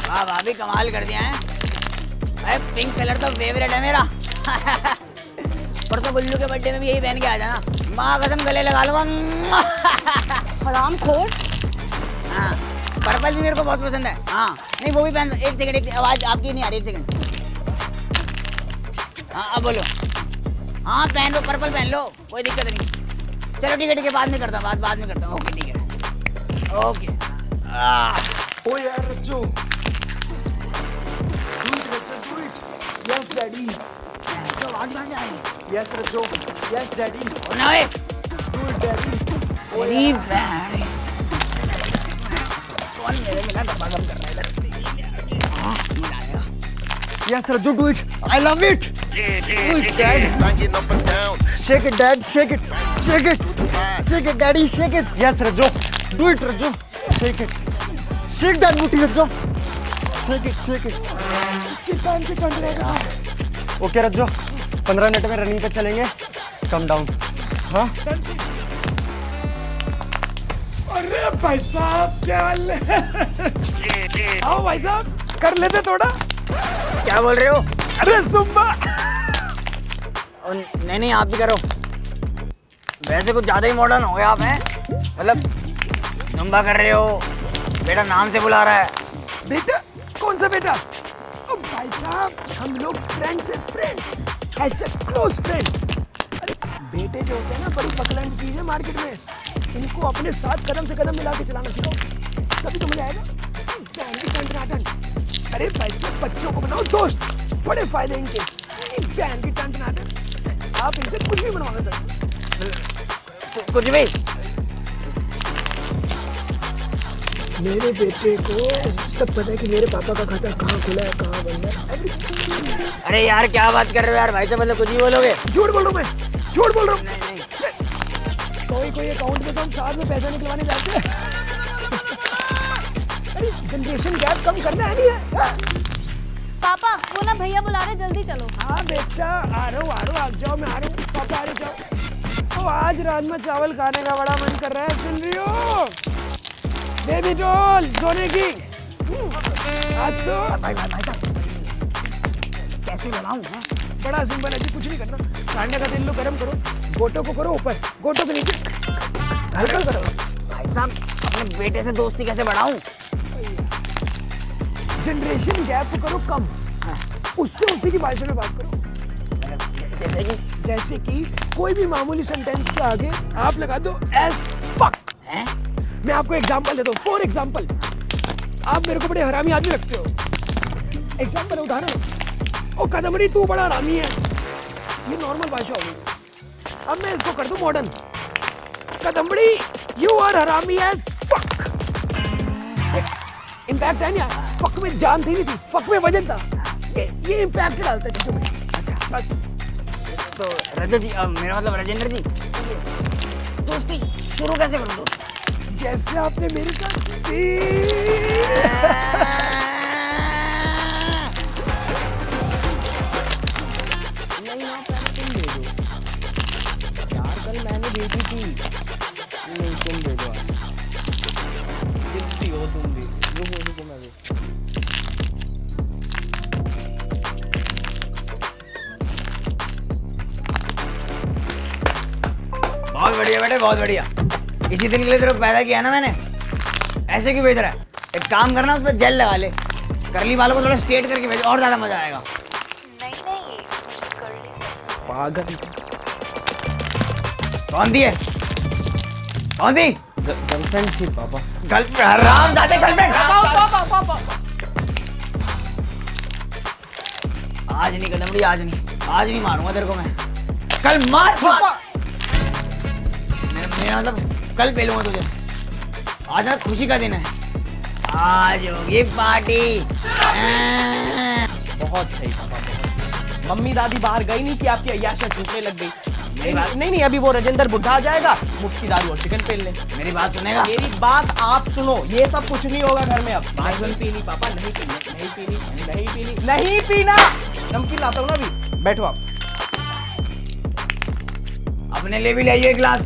वाह भाभी कमाल कर दिया है। अरे पिंक कलर तो फेवरेट है मेरा। पर तो गुल्लू के बर्थडे में भी यही पहन के आ जाना, माँ कसम गले लगा लूंगा। हरामखोर। हाँ पर्पल भी मेरे को बहुत पसंद है। हाँ नहीं वो भी पहन। एक सेकंड, आवाज आपकी नहीं आ रही, एक सेकंड। हाँ अब बोलो। हाँ पहन लो, पर्पल पहन लो, कोई दिक्कत नहीं। चलो ठीक है, बाद में करता हूँ, बाद में करता हूँ। ओके ठीक है, ओके। ओ यार रज्जो, do it. Yes daddy. तो आवाज कहाँ से आ रही? Yes रज्जो. Yes daddy. ना वे Do it daddy. मेरी बहन कौन मेरे में ना डब्बा कम कर रहा है इधर। हाँ मजा आएगा। Yes Rajjo, do it. I love it. Do it dad. Shake it dad, shake it. Shake it. Shake it daddy, shake it. Yes Rajjo. Do it Rajjo. Shake it. Shake that booty Rajjo. Shake it, shake it. इसके time से ton रहेगा। Okay रज्जो, 15 minute में running पे चलेंगे। Come down. हाँ अरे भाई साहब क्या हाल है? आओ भाई साहब कर लेते थोड़ा। क्या बोल रहे हो? अरे सुम्बा। नहीं नहीं आप भी करो। वैसे कुछ ज्यादा ही मॉडर्न हो गए आप हैं। मतलब जुम्बा कर रहे हो, बेटा नाम से बुला रहा है। बेटा? कौन सा बेटा? ओ भाई साहब हम लोग फ्रेंड्स हैं, फ्रेंड्स हैशटैग क्लोज फ्रेंड। अरे बेटे जो होते हैं ना बड़ी पकड़न चीज है मार्केट में, इनको अपने साथ कदम से कदम मिला के चलाना सिखाओ, तभी तो मजा आएगा। अरे भाई साहब बच्चों को बनाओ दोस्त, बड़े फायदे इनके। बहन की टन आप इनसे कुछ भी बनवा सकते। कुछ भी। मेरे बेटे को सब पता है कि मेरे पापा का खाता कहाँ खुला है, कहाँ बंद है। अरे यार क्या बात कर रहे हो यार भाई साहब, मतलब कुछ ही बोलोगे? झूठ बोल रहा हूँ मैं, झूठ बोल रहा हूँ। कोई अकाउंट में तो हम साथ में पैसा निकलवाने जाते हैं। अरे जनरेशन गैप कम करना है नहीं है? पापा वो ना भैया बुला रहे, जल्दी चलो। हाँ बेटा आ रहा हूँ, आप जाओ, मैं आ रहा हूँ। पापा आ रहे जाओ। तो आज राजमा चावल खाने का बड़ा मन कर रहा है, सुन रही हो बेबी डॉल सोने की? आज तो भाई कैसे बनाऊं? बड़ा सिंपल है जी, कुछ नहीं करना। कांडे का तेल लो, गरम करो, गोटो को करो ऊपर, गोटो के नीचे हल्का करो। भाई साहब अपने बेटे से दोस्ती कैसे बढ़ाऊं? जनरेशन गैप करो कम, उससे उसी की भाषा में बात करो। जैसे कि कोई भी मामूली सेंटेंस के आगे आप लगा दो एज फक। मैं आपको एग्जांपल देता हूँ, फॉर एग्जांपल आप मेरे को बड़े हरामी आदमी लगते हो। एग्जांपल उदाहरण, ओ कदमड़ी तू बड़ा हरामी है, ये नॉर्मल भाषा हो गई। अब मैं इसको कर दूं मॉडर्न, कदमड़ी यू आर हरामी एज फक। इम्पैक्ट है ना, फक में जान थी नहीं थी, फक में वजन था, ये इम्पैक्ट डालता है चीजों में। बस तो रजत जी, मेरा मतलब राजेंद्र जी, दोस्ती शुरू कैसे करूं? जैसे आपने मेरे साथ यार कल मैंने भेजी थी। नहीं तुम भेजो, कितनी हो तुम भी, जो बोलो तो मैं भी। बहुत बढ़िया बेटे, बहुत बढ़िया। इसी दिन के लिए तेरे को पैदा किया ना मैंने, ऐसे क्यों भेज रहा है? एक काम करना, उस पर जेल लगा ले, करली बालों को थोड़ा स्ट्रेट करके भेज, और ज्यादा मजा आएगा। नहीं मुझे कर्ली पसंद है। पागल। कौन दी है? कौन दी? गर्लफ्रेंड थी पापा। गर्लफ्रेंड? हराम जाते गर्लफ्रेंड। आज नहीं कदमड़ी, आज नहीं मारूंगा तेरे को मैं। कल मार मेरा मतलब कल पेलूंगा तुझे। आज ना खुशी का दिन है, आज होगी पार्टी। बहुत सही पापा, बहुत। मम्मी दादी बाहर गई नहीं कि आपकी अय्याशियां छूटने लग गई? नहीं अभी वो राजेंद्र बुढ़ा आ जाएगा, मुफ्ती दारू और चिकन पेल ले। मेरी बात सुनेगा? मेरी बात आप सुनो, ये सब कुछ नहीं होगा घर में अब। नहीं पीनी पापा, नहीं पीनी, नहीं पीना। नमकीन लाता हूँ ना अभी, बैठो आप। अपने लिए भी ले आइए एक गिलास।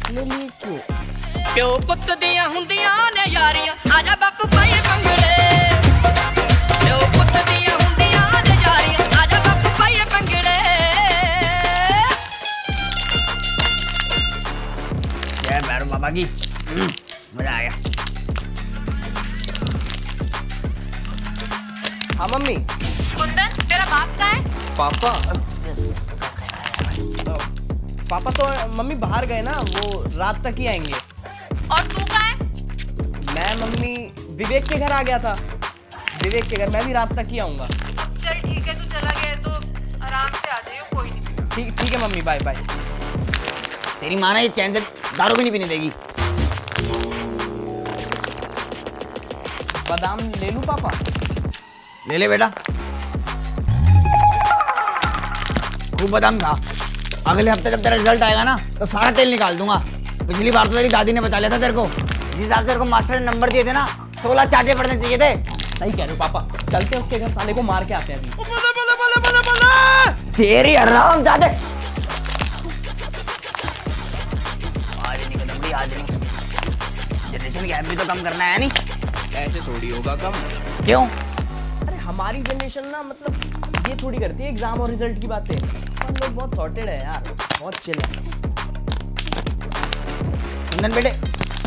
अपने लिए क्यों? ਪਿਓ ਪੁੱਤ ਦੀਆਂ ਹੁੰਦੀਆਂ ਨੇ ਯਾਰੀਆਂ ਆਜਾ ਬਾਪੂ ਪਾਈਏ ਪੰਗੜੇ ਪਿਓ ਪੁੱਤ ਦੀਆਂ ਹੁੰਦੀਆਂ ਨੇ ਯਾਰੀਆਂ ਆਜਾ ਬਾਪੂ ਪਾਈਏ ਪੰਗੜੇ जय भैरव बाबा की मजा आ गया। हाँ मम्मी। कुंदन तेरा बाप कहाँ है? पापा पापा तो मम्मी बाहर गए ना, वो रात तक ही आएंगे। और तू कहाँ है? मैं मम्मी विवेक के घर आ गया था। विवेक के घर मैं भी रात तक ही आऊँगा। चल ठीक है, तू चला गया है तो आराम से आ जाइयो, कोई नहीं। ठीक है मम्मी, बाय बाय। तेरी माँ ना ये चैन से दारू भी नहीं पीने देगी। बादाम ले लूं पापा? ले ले बेटा, खूब बादाम खा। अगले हफ्ते जब तेरा रिजल्ट आएगा ना तो सारा तेल निकाल दूंगा। पिछली बार तो तेरी दादी ने बता लिया था तेरे को। जिस हिसाब से तेरे को मास्टर ने नंबर दिए थे ना, 16 चाटे पड़ने चाहिए थे। सही कह रहे हो पापा, चलते हैं उसके घर, साले को मार के आते हैं अभी। तेरी आराम जाते आज नहीं कदम आज नहीं। जनरेशन गैप भी तो कम करना है नहीं? ऐसे थोड़ी होगा कम। क्यों? अरे हमारी जनरेशन ना मतलब ये थोड़ी करती है एग्जाम और रिजल्ट की बातें। हम लोग बहुत सॉर्टेड है यार, बहुत चिल है। कुंदन बेटे,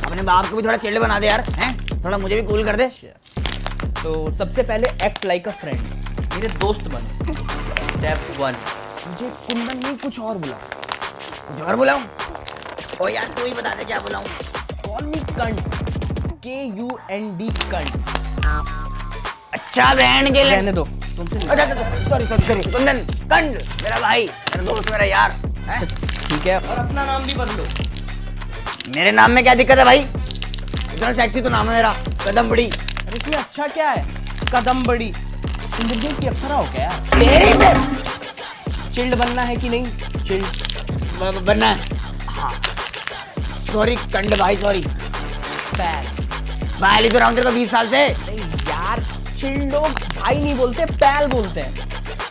अपने बाप को भी थोड़ा चिल्ड बना दे यार, हैं? थोड़ा मुझे भी कूल कर दे। तो सबसे पहले एक्ट लाइक अ फ्रेंड, मेरे दोस्त बने। स्टेप 1, मुझे कुंदन नहीं कुछ और बुला। कुछ और बुलाऊं? ओ यार तू ही बता दे क्या बुलाऊं। कॉल मी कंड, KUND कंड। अच्छा बहन के रहने दो, तुमसे सॉरी सॉरी सॉरी कुंदन कंड मेरा भाई, मेरा दोस्त, मेरा यार, हैं? ठीक है, और अपना नाम भी बदलो। मेरे नाम में क्या दिक्कत है भाई? इतना सेक्सी तो नाम है मेरा, कदम बड़ी। अरे इसमें अच्छा क्या है? कदम बड़ी। इंद्रजीत की अप्सरा हो क्या यार? चिल्ड बनना है कि नहीं? चिल्ड बनना है। हाँ सॉरी कंड भाई, सॉरी। पैल। भाई तो रहा हूँ तेरे को 20 साल से। नहीं यार, चिल्ड लोग भाई नहीं बोलते, पैल बोलते हैं।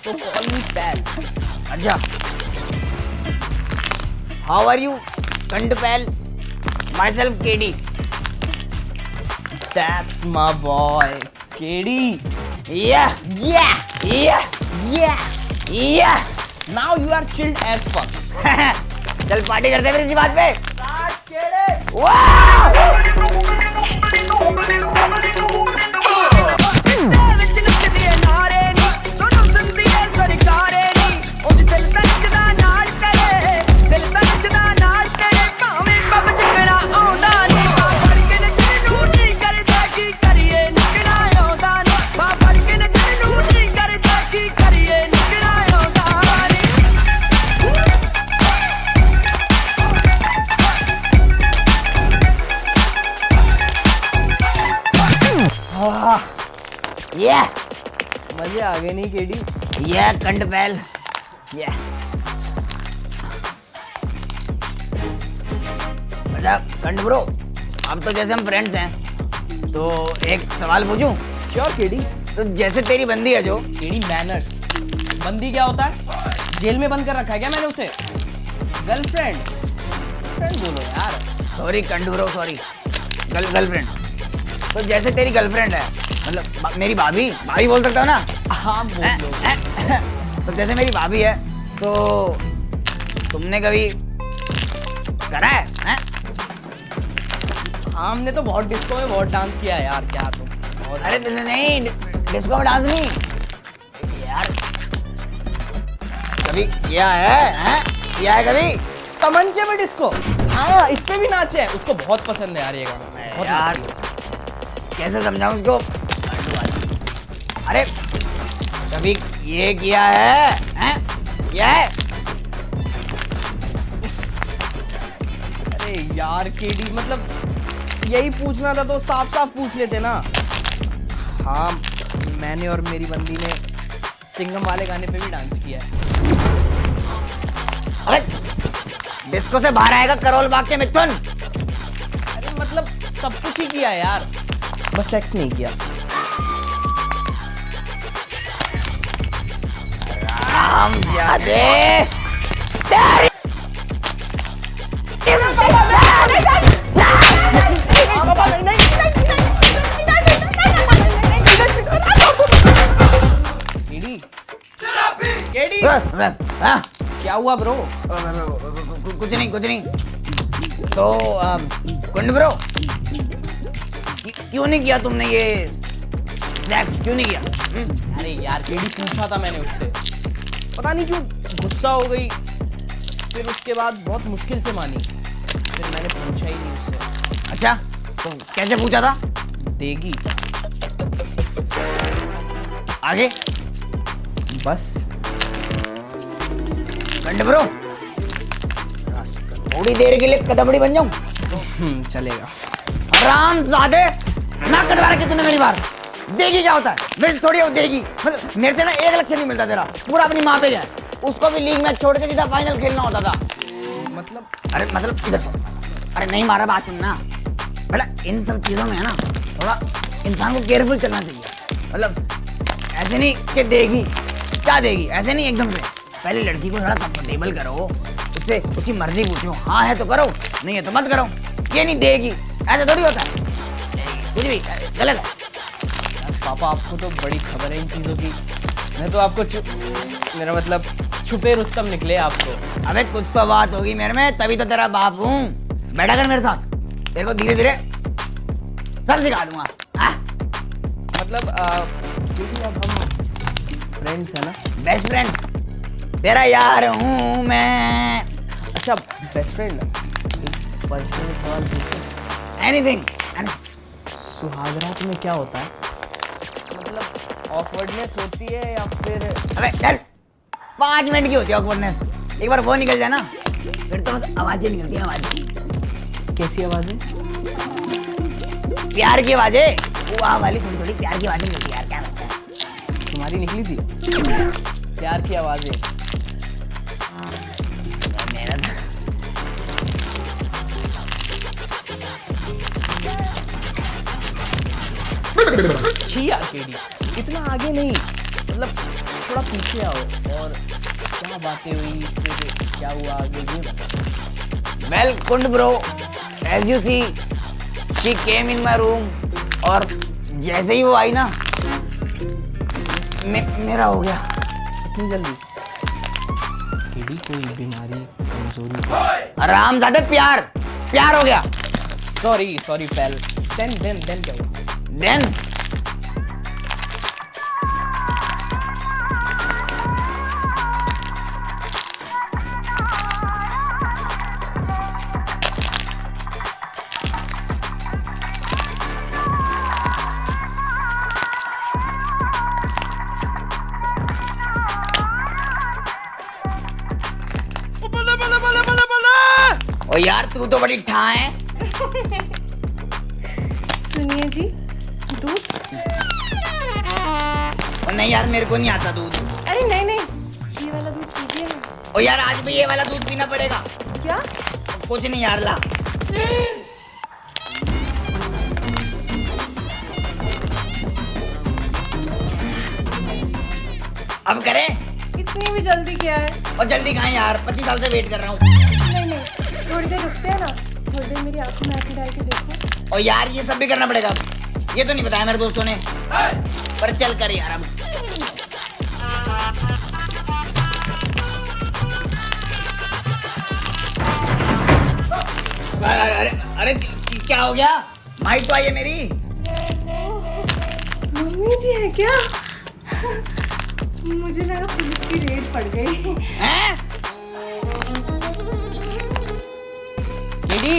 तो कॉल मी पैल। अच्छा, हाउ आर यू कंड पैल? माई सेल्फ KD. That's my boy, KD. Yeah, Yeah, yeah, yeah. yeah. Now you are chilled as fuck. चल पार्टी करते हैं फिर इसी बात पे। Start KD. वाह! Yeah, मजे आ गए नहीं KD? yeah कंड पैल, yeah। अच्छा कंड ब्रो, अब तो जैसे हम फ्रेंड्स हैं तो एक सवाल पूछूं? Sure KD. तो जैसे तेरी बंदी है जो KD मैनर्स। बंदी क्या होता है? जेल में बंद कर रखा है क्या मैंने उसे? गर्लफ्रेंड। फ्रेंड बोलो यार। सॉरी कंड ब्रो, सॉरी गर्लफ्रेंड। तो जैसे तेरी गर्लफ्रेंड है, मतलब मेरी भाभी, भाभी बोल सकता हूँ ना? हाँ बोल लो। तो जैसे मेरी भाभी है तो तुमने कभी करा है, हैं? हाँ, हमने तो बहुत डिस्को में बहुत डांस किया है यार। क्या तुम? अरे नहीं, डिस्को में डांस नहीं यार, कभी किया है, हैं? किया है कभी? तमंचे में डिस्को? हाँ, इस पे भी नाचे हैं। उसको बहुत पसंद है यार ये गाना। बहुत यार मस्त कैसे समझाऊं उसको? अरे कभी ये किया है, हैं? किया है? अरे यार KD, मतलब यही पूछना था तो साफ साफ पूछ लेते ना। हाँ, मैंने और मेरी बंदी ने सिंघम वाले गाने पे भी डांस किया है। अरे डिस्को से बाहर आएगा करोल बाग के मिथुन। अरे मतलब सब कुछ ही किया है यार, बस सेक्स नहीं किया। राम जादे तेरी हाँ? क्या हुआ ब्रो? कुछ नहीं। तो कुंड ब्रो, क्यों नहीं किया तुमने ये स्नैक्स, क्यों नहीं किया? अरे यार केडी, पूछा था मैंने उससे, पता नहीं क्यों गुस्सा हो गई, फिर उसके बाद बहुत मुश्किल से मानी, फिर मैंने पूछा ही नहीं उससे। अच्छा, तो कैसे पूछा था? देगी। आगे बस। कुंड ब्रो, थोड़ी देर के लिए कदमड़ी बन जाऊं? चलेगा। हरामजादे, ना कटवा रखी तूने मेरी बार। देगी क्या होता है? मिर्च थोड़ी हो देगी, मतलब मेरे से ना 1 लक्ष्य नहीं मिलता तेरा, पूरा अपनी माँ पे जाए। उसको भी लीग मैच छोड़ के सीधा फाइनल खेलना होता था। मतलब अरे मतलब इधर सुन। अरे नहीं मारा, बात सुनना बेटा, इन सब चीजों में है ना थोड़ा इंसान को केयरफुल चलना चाहिए। मतलब ऐसे नहीं कि देगी, क्या देगी, ऐसे नहीं एकदम से। पहले लड़की को थोड़ा कंफर्टेबल करो, उससे उसकी मर्जी पूछो, हाँ है तो करो, नहीं है तो मत करो। ये नहीं देगी, ऐसा थोड़ी होता है, कुछ भी गलत है। पापा आपको तो बड़ी खबर है इन चीज़ों की, मैं तो आपको मेरा मतलब छुपे रुस्तम निकले आपको। अबे कुछ तो बात होगी मेरे में, तभी तो तेरा बाप हूँ। बैठा कर मेरे साथ, तेरे को धीरे धीरे सब सिखा दूंगा। मतलब क्योंकि अब हम फ्रेंड्स है ना। बेस्ट फ्रेंड्स, तेरा यार हूँ मैं। अच्छा बेस्ट फ्रेंड, एक पर्सनल सवाल पूछूं? एनीथिंग। सुहागरात में क्या होता है? मतलब ऑकवर्डनेस होती है या फिर? अबे चल, 5 मिनट की होती है ऑकवर्डनेस, एक बार वो निकल जाए ना फिर तो बस आवाजें निकलती हैं। आवाजें कैसी आवाज़ें? प्यार की आवाजें, वो वाली थोड़ी थोड़ी प्यार की आवाजें निकलती है यार, क्या लगता है? तुम्हारी निकली थी प्यार की आवाज़ें? मेरा तो छी यार केडी, इतना आगे नहीं, मतलब थोड़ा पीछे आओ, और क्या बातें हुई, फिर क्या हुआ आगे ये बता। वेल कुंड bro, as you see she came in my room, और जैसे ही वो आई ना मेरा हो गया। इतनी जल्दी? केडी कोई बीमारी, कमजोरी? आरामजादे, प्यार हो गया। सॉरी पैल। देन क्या हुआ? देन ओ यार तू तो बड़ी ठा है। सुनिए जी, दूध? ओ नहीं यार, मेरे को नहीं आता दूध। अरे नहीं, ये वाला दूध पीजिए ना। ओ यार आज भी ये वाला दूध पीना पड़ेगा। क्या? कुछ नहीं यार, ला। अब करें? इतनी भी जल्दी क्या है? और जल्दी कहाँ यार, 25 साल से वेट कर रहा हूँ। नहीं, थोड़ी देर रुकते हैं ना, थोड़ी देर मेरी आंखों में आंखें डाल के देखो। और यार ये सब भी करना पड़ेगा, ये तो नहीं बताया मेरे दोस्तों ने, पर चल कर यार अब। अरे क्या हो गया? माइक तो आई है मेरी। मम्मी जी है क्या? मुझे लगा पुलिस की रेड पड़ गई। हैं? केडी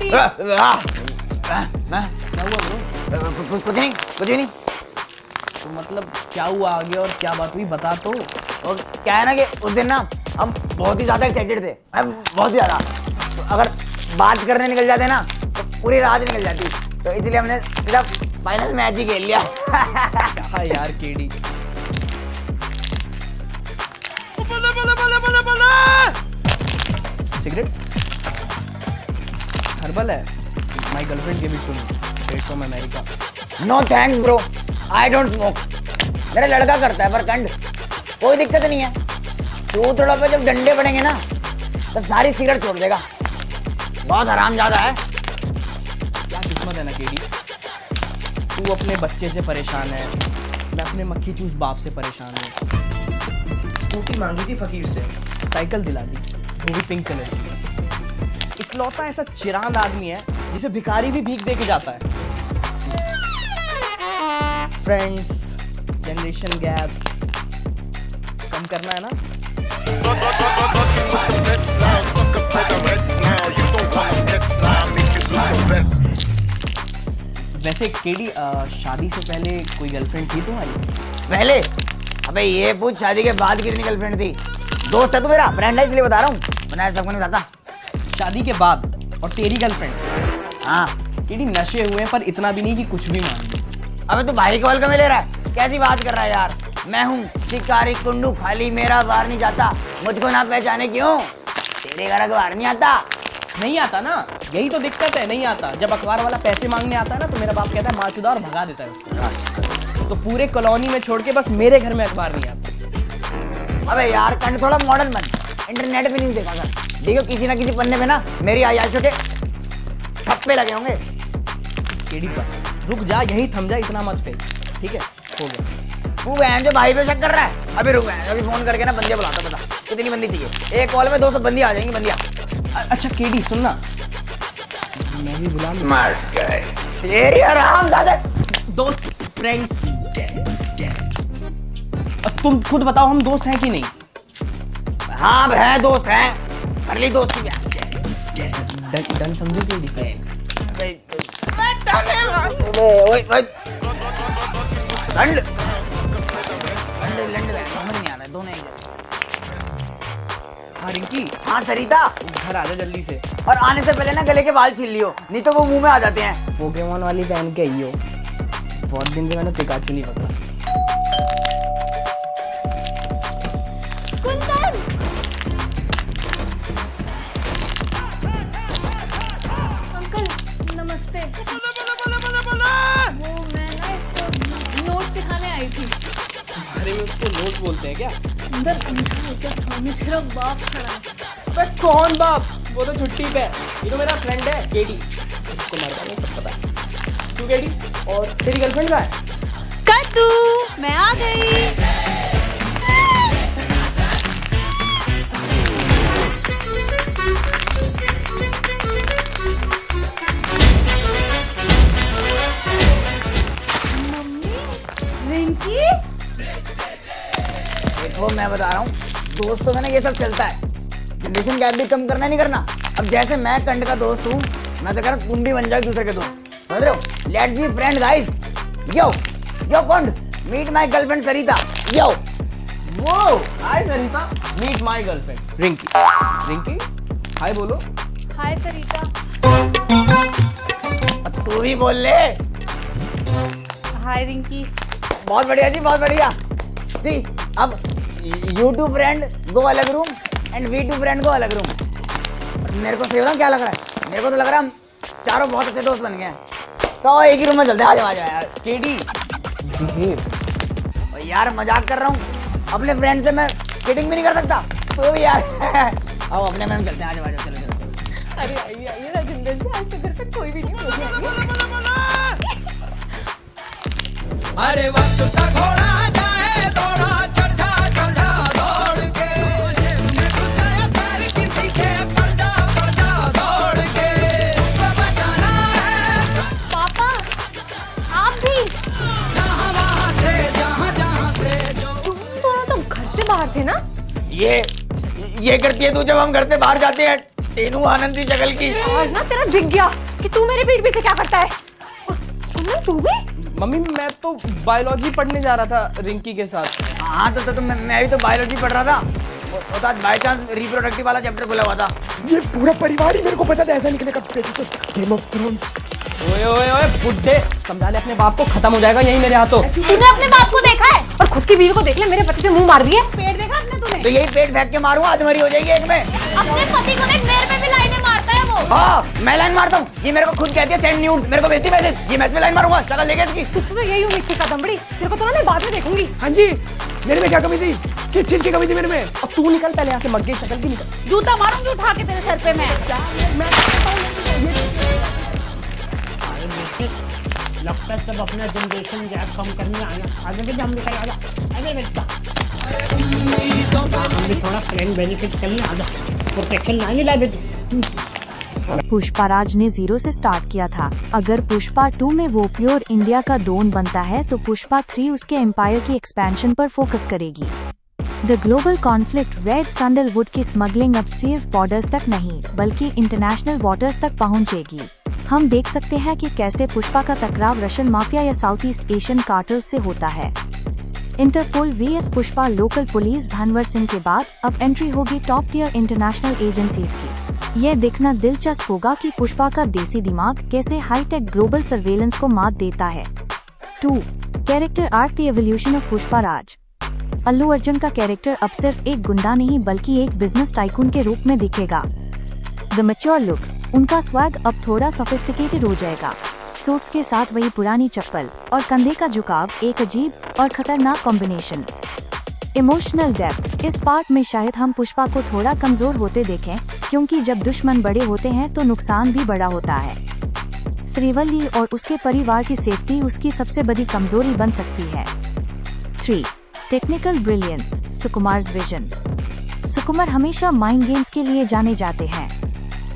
क्या हुआ ब्रो? कुछ नहीं। तो मतलब क्या हुआ आगे और क्या बात हुई, बता तो। और क्या है ना कि उस दिन ना हम बहुत ही ज्यादा एक्साइटेड थे, बहुत ही ज्यादा। तो अगर बात करने निकल जाते ना तो पूरी रात निकल जाती, तो इसलिए हमने सिर्फ फाइनल मैच ही खेल लिया। हाँ यार केडी। सिगरेट? हर्बल है। My girlfriend give it to me, straight from America. No thanks bro, I don't smoke. मेरा लड़का करता है पर कंड, कोई दिक्कत नहीं है। तू थोड़ा पे जब डंडे पड़ेंगे ना तब सारी सिगरेट छोड़ देगा। बहुत हरामजादा है। क्या किस्मत है ना केडी, तू अपने बच्चे से परेशान है, मैं अपने मक्खी चूस बाप से परेशान हूँ। स्कूटी मांगी थी फकीर से, साइकिल दिला दी, वो भी पिंक कलर की। इकलौता ऐसा चिरांद आदमी है जिसे भिखारी भी भीख दे के जाता है। फ्रेंड्स, जनरेशन गैप कम करना है ना? वैसे केडी, शादी से पहले कोई गर्लफ्रेंड थी तुम्हारी? पहले? अबे ये पूछ शादी के बाद कितनी गर्लफ्रेंड थी। दोस्त है तू मेरा, फ्रेंड है इसलिए बता रहा हूँ, वरना ऐसा सबको नहीं बताता। शादी के बाद और तेरी गर्लफ्रेंड? हाँ। केडी नशे हुए पर इतना भी नहीं कि कुछ भी मान ली। अबे तू भाई कॉल कब ले रहा है, कैसी बात कर रहा है यार। मैं हूँ शिकारी कुंडू, खाली मेरा बाहर नहीं जाता, मुझको ना पहचाने क्यों, तेरे घर अखबार नहीं आता। नहीं आता ना, यही तो दिक्कत है, नहीं आता। जब अखबार वाला पैसे मांगने आता है ना तो मेरा बाप कहता है माचुदा और भगा देता है उसको। तो पूरे कॉलोनी में छोड़ के बस मेरे घर में अखबार नहीं आता। अबे यार कंड थोड़ा मॉडर्न बन, इंटरनेट पे नहीं देखा कर, देखो किसी ना किसी पन्ने पे ना मेरी आयाशों के ठप्पे लगे होंगे। केडी बस रुक जा, यही थम जा, इतना मत फेंक, ठीक है? हो गया। तू बहन जो भाई पे शक कर रहा है, अभी रुक बहन, अभी फोन करके ना बंदियां बुलाता, बता कितनी बंदी चाहिए। एक कॉल में 200 बंदी आ जाएंगी बंदियां। अच्छा केडी सुन ना, मैं भी बुला लूं? तेरी आराम दादा। दोस्त, फ्रेंड्स, अब तुम खुद बताओ हम दोस्त हैं कि नहीं? हाँ है, दोस्त हैं, कर ली दोस्ती क्या। डन समझो केडी? लंड समझ नहीं आ रहा है, दोनों एक। हाँ रिंकी, हाँ सरिता, घर आ जा जल्दी से। और आने से पहले ना गले के बाल छील लियो, नहीं तो वो मुंह में आ जाते हैं। पोकेमोन वाली पहन के आई हो, बहुत दिन से मैंने पिकाचू नहीं पकड़ा। कुंदन, अंकल नमस्ते। वो मैं ना इसको नोट दिखाने आई थी। अरे में उसको नोट बोलते हैं क्या? अंदर अंधा हो क्या, सामने तेरा बाप खड़ा है। अबे कौन बाप, वो तो छुट्टी पे है। ये तो मेरा फ्रेंड है केडी, उसको मरता नहीं, सब पता है। तू केडी, और तेरी गर्लफ्रेंड कहाँ है? कद्दू, मैं आ गई। रिंकी, देखो मैं बता रहा हूँ, दोस्तों में ना ये सब चलता है, जनरेशन गैप भी कम करना नहीं करना। अब जैसे मैं कंड का दोस्त हूँ, मैं तो कह रहा हूँ तुम भी बन जाओ एक दूसरे के दोस्त, समझ रहे हो? Let's be friend guys. Yo yo कंड, meet my girlfriend Sarita. Yo वो hi Sarita, meet my girlfriend Rinki. Rinki hi बोलो। हाय सरिता। अब तू भी बोल ले। हाय रिंकी। बहुत बढ़िया जी, बहुत बढ़िया। सी अब U2 फ्रेंड गो अलग रूम एंड V2 फ्रेंड गो अलग रूम। मेरे को सही बताऊं क्या लग रहा है, मेरे को तो लग रहा है हम चारों बहुत अच्छे दोस्त बन गए हैं, तो एक ही रूम में चलते हैं। आ जाओ आ जाओ यार। KD behave. और यार मजाक कर रहा हूँ, अपने फ्रेंड से मैं किडिंग भी नहीं कर सकता, तो भी यार आओ अपने में चलते हैं। आ जाओ आ जाओ, चलो चलो। अरे आइए आइए राजेंद्र जी, आज तो घर पे कोई भी नहीं हो। अरे वक्त का घोड़ा जाए दौड़ा, चढ़ जा दौड़ के, पैर किसी के पड़ जा दौड़ के, बचाना है। पापा, आप भी? जहाँ से तुम दोनों तो घर से बाहर थे ना? ये करती है तू जब हम घर से बाहर जाते हैं, टेनू आनंदी जगल की। आज ना तेरा दिख गया कि तू मेरे पीठ पीछे क्या करता है। कुंदन तू भी? मम्मी मैं तो बायोलॉजी पढ़ने जा रहा था रिंकी के साथ। हाँ तो मैं भी तो बायोलॉजी पढ़ रहा था, और आज बाय चांस रिप्रोडक्टिव वाला चैप्टर खुला हुआ था। ये पूरा परिवार ही मेरे को पता था ऐसा निकले का गेम ऑफ थ्रोन्स। ओए ओए ओए बुड्ढे, समझा ले अपने बाप को, खत्म हो जाएगा यही मेरे हाथों। तूने अपने बाप को देखा है? और खुद की बीवी को देख ले, मेरे पति पे मुंह मार दिया। पेट देखा अपने तूने? तो यही पेट फेंक के मारूंगा, आज मरी हो जाएगी एक में। अपने पति को देख, मेरे पे भी लाइनें मारता है वो। हाँ मैं लाइन मारता हूँ, ये मेरे को खुद कहती है सेंड न्यूड, मेरे को भेजती मैसेज, ये मैच में लाइन मारूंगा, चला लेके इसकी। तुझसे तो यही उम्मीद थी कदमबड़ी, तेरे को तो ना मैं बाद में देखूंगी। हाँ जी, मेरे में क्या कमी थी? किस चीज की कमी थी मेरे में? अब तू निकल पहले यहाँ से, मर गई शक्ल भी निकल। जूता मारूंगी उठा के तेरे सर पे मैं। लगता है सब अपना जनरेशन गैप कम करने आया, आगे भी हम निकल आजा, आगे बेटा। हम भी थोड़ा फ्रेंड बेनिफिट कर ले, आधा प्रोटेक्शन ना ही ला देते। पुष्पा राज ने 0 से स्टार्ट किया था। अगर पुष्पा 2 में वो प्योर इंडिया का डॉन बनता है तो पुष्पा 3 उसके एम्पायर की एक्सपेंशन पर फोकस करेगी। The global conflict red sandalwood की स्मगलिंग अब सिर्फ बॉर्डर्स तक नहीं बल्कि इंटरनेशनल वाटर्स तक पहुंचेगी। हम देख सकते हैं कि कैसे पुष्पा का टकराव रशियन माफिया या साउथ ईस्ट एशियन कार्टल्स से होता है। Interpol VS Pushpa local police Bhanwar Singh के बाद अब एंट्री होगी टॉप टियर इंटरनेशनल एजेंसीज की। यह देखना दिलचस्प होगा कि पुष्पा का देसी दिमाग कैसे हाईटेक ग्लोबल सर्वेलेंस को मात देता है। 2. Character arc the evolution of Pushpa Raj. Allu Arjun का कैरेक्टर अब सिर्फ एक गुंडा नहीं बल्कि एक बिजनेस टाइकून के रूप में दिखेगा। द मैच्योर लुक, उनका स्वैग अब थोड़ा सोफिस्टिकेटेड हो जाएगा। सूट्स के साथ वही पुरानी चप्पल और कंधे का झुकाव एक अजीब और खतरनाक कॉम्बिनेशन। इमोशनल डेप्थ, इस पार्ट में शायद हम पुष्पा को थोड़ा कमजोर होते देखें क्योंकि जब दुश्मन बड़े होते हैं तो नुकसान भी बड़ा होता है। श्रीवल्ली और उसके परिवार की सेफ्टी उसकी सबसे बड़ी कमजोरी बन सकती है। 3. Technical brilliance, Sukumar's vision. Sukumar हमेशा माइंड गेम्स के लिए जाने जाते हैं।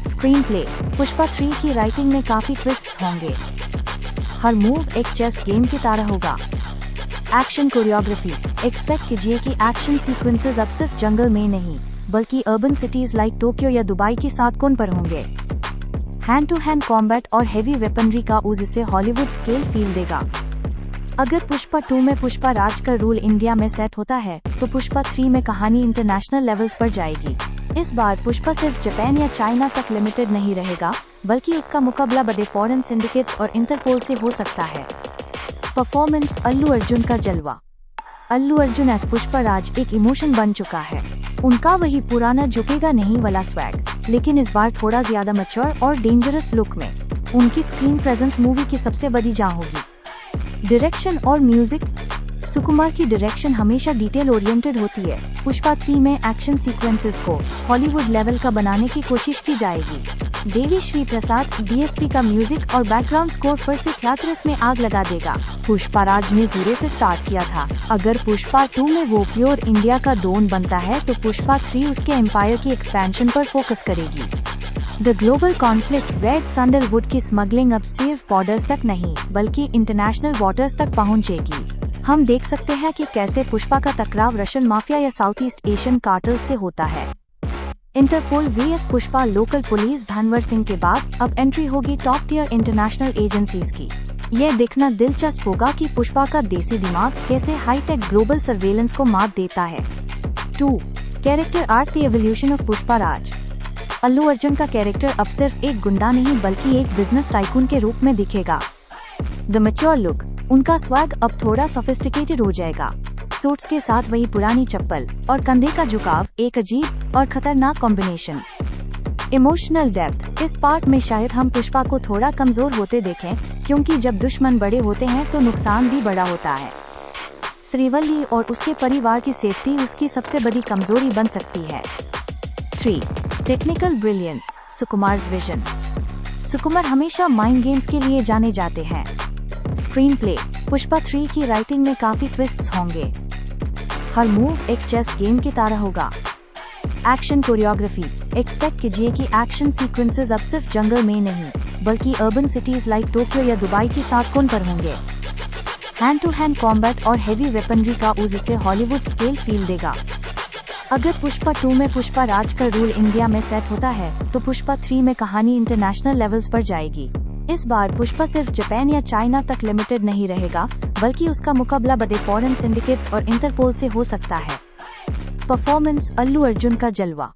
स्क्रीन प्ले, पुष्पा 3 की राइटिंग में काफी ट्विस्ट्स होंगे। हर मूव एक चेस गेम की तरह होगा। एक्शन कोरियोग्राफी, एक्सपेक्ट कीजिए कि एक्शन सीक्वेंसेस अब सिर्फ जंगल में नहीं बल्कि अर्बन सिटीज लाइक टोक्यो या दुबई की साथ कोन पर होंगे। हैंड टू हैंड कॉम्बैट और हेवी वेपनरी का यूज इसे हॉलीवुड स्केल फील देगा। अगर पुष्पा 2 में पुष्पा राज का रूल इंडिया में सेट होता है तो पुष्पा 3 में कहानी इंटरनेशनल लेवल्स पर जाएगी। इस बार पुष्पा सिर्फ जापान या चाइना तक लिमिटेड नहीं रहेगा बल्कि उसका मुकाबला बड़े फॉरेन सिंडिकेट्स और इंटरपोल से हो सकता है। परफॉर्मेंस, अल्लू अर्जुन का जलवा। अल्लू अर्जुन एस पुष्पा राज एक इमोशन बन चुका है। उनका वही पुराना झुकेगा नहीं वाला स्वैग, लेकिन इस बार थोड़ा ज्यादा मैच्योर और डेंजरस लुक में। उनकी स्क्रीन प्रेजेंस मूवी की सबसे बड़ी जान होगी। डायरेक्शन और म्यूजिक, सुकुमार की डायरेक्शन हमेशा डिटेल ओरिएंटेड होती है। पुष्पा 3 में एक्शन सीक्वेंसेस को हॉलीवुड लेवल का बनाने की कोशिश की जाएगी। देवी श्री प्रसाद डीएसपी का म्यूजिक और बैकग्राउंड स्कोर पर से थिएटर्स में आग लगा देगा। पुष्पा राज ने 0 से स्टार्ट किया था। अगर पुष्पा 2 में वो प्योर इंडिया का डॉन बनता है तो पुष्पा 3 उसके एम्पायर की एक्सपेंशन पर फोकस करेगी। The global conflict red sandalwood की स्मगलिंग अब सिर्फ बॉर्डर्स तक नहीं बल्कि इंटरनेशनल वाटर्स तक पहुंचेगी। हम देख सकते हैं कि कैसे पुष्पा का टकराव रशियन माफिया या साउथ ईस्ट एशियन कार्टल्स से होता है। Interpol VS Pushpa local police Bhanwar Singh के बाद अब एंट्री होगी टॉप टियर इंटरनेशनल एजेंसीज की। यह देखना दिलचस्प होगा कि पुष्पा का देसी दिमाग कैसे हाईटेक ग्लोबल सर्वेलेंस को मात देता है। 2. Character arc the evolution of Pushpa Raj. Allu Arjun का कैरेक्टर अब सिर्फ एक गुंडा नहीं बल्कि एक बिजनेस टाइकून के रूप में दिखेगा। द मैच्योर लुक, उनका स्वैग अब थोड़ा सोफिस्टिकेटेड हो जाएगा। सूट्स के साथ वही पुरानी चप्पल और कंधे का झुकाव एक अजीब और खतरनाक कॉम्बिनेशन। इमोशनल डेप्थ, इस पार्ट में शायद हम पुष्पा को थोड़ा कमजोर होते देखें क्योंकि जब दुश्मन बड़े होते हैं तो नुकसान भी बड़ा होता है। श्रीवल्ली और उसके परिवार की सेफ्टी उसकी सबसे बड़ी कमजोरी बन सकती है। 3. Technical brilliance, Sukumar's vision. Sukumar हमेशा माइंड गेम्स के लिए जाने जाते हैं। स्क्रीन प्ले, पुष्पा 3 की राइटिंग में काफी ट्विस्ट्स होंगे। हर मूव एक चेस गेम की तरह होगा। एक्शन कोरियोग्राफी, एक्सपेक्ट कीजिए कि एक्शन सीक्वेंसेस अब सिर्फ जंगल में नहीं बल्कि अर्बन सिटीज लाइक टोक्यो या दुबई की साथ कोन पर होंगे। हैंड टू हैंड कॉम्बैट और हेवी वेपनरी का यूज इसे हॉलीवुड स्केल फील देगा। अगर पुष्पा 2 में पुष्पा राज का रूल इंडिया में सेट होता है तो पुष्पा 3 में कहानी इंटरनेशनल लेवल्स पर जाएगी। इस बार पुष्पा सिर्फ जापान या चाइना तक लिमिटेड नहीं रहेगा बल्कि उसका मुकाबला बड़े फॉरेन सिंडिकेट्स और इंटरपोल से हो सकता है। परफॉर्मेंस, अल्लू अर्जुन का जलवा।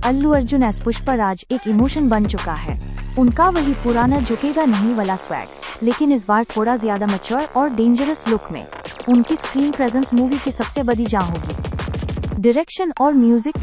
अल्लू अर्जुन एस पुष्पा राज एक इमोशन बन चुका है। उनका वही पुराना झुकेगा नहीं वाला स्वैग, लेकिन इस बार थोड़ा ज्यादा मैच्योर और डेंजरस लुक में। उनकी स्क्रीन प्रेजेंस मूवी की सबसे बड़ी जान होगी। डायरेक्शन और म्यूजिक,